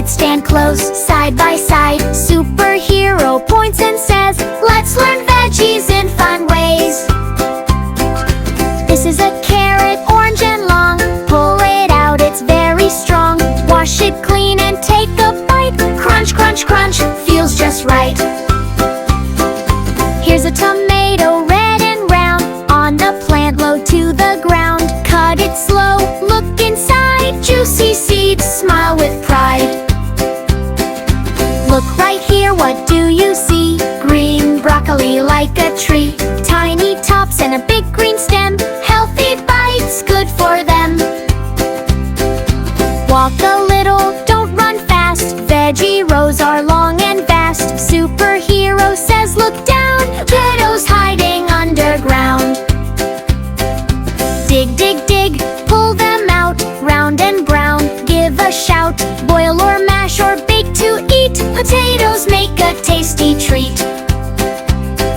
stand close, side by side. Superhero points and says, let's learn veggies in fun ways. This is a carrot, orange and long. Pull it out, it's very strong. Wash it clean and take a bite. Crunch, crunch, crunch, feels just right. Here's a tomato, red and round. On the plant, low to the ground. Cut it slow, look inside. Juicy seeds, smile with pride. Look right here, what do you see? Green broccoli like a tree. Tiny tops and a big green stem. Healthy bites, good for them. Walk a little, don't run fast. Veggie rows are long and vast. Superhero says look down. Potatoes hiding underground. Dig, dig, dig, pull them out. Round and brown, give a shout. Boil or mash or bake to eat. Potatoes make a tasty treat.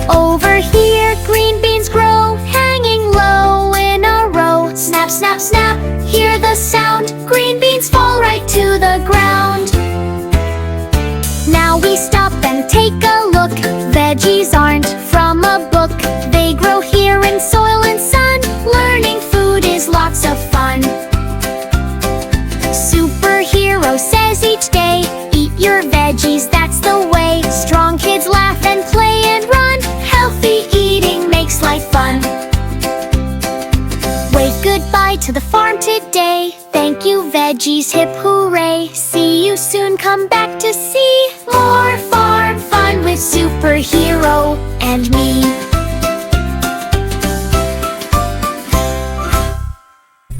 Over here, green beans grow, hanging low in a row. Snap, snap, snap, hear the sound. Green beans fall right to the ground. Now we stop and take a look. Veggies aren't from a book. They grow here in soil and sun. Learning food is lots of fun. Superhero says each day, eat your veggies, that's the way. Strong kids laugh and play and run. Healthy eating makes life fun. Wave goodbye to the farm today. Thank you, Veggies, hip hooray. See you soon, come back to see more farm fun with Superhero and me.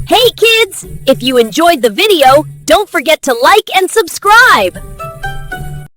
Hey kids! If you enjoyed the video, don't forget to like and subscribe!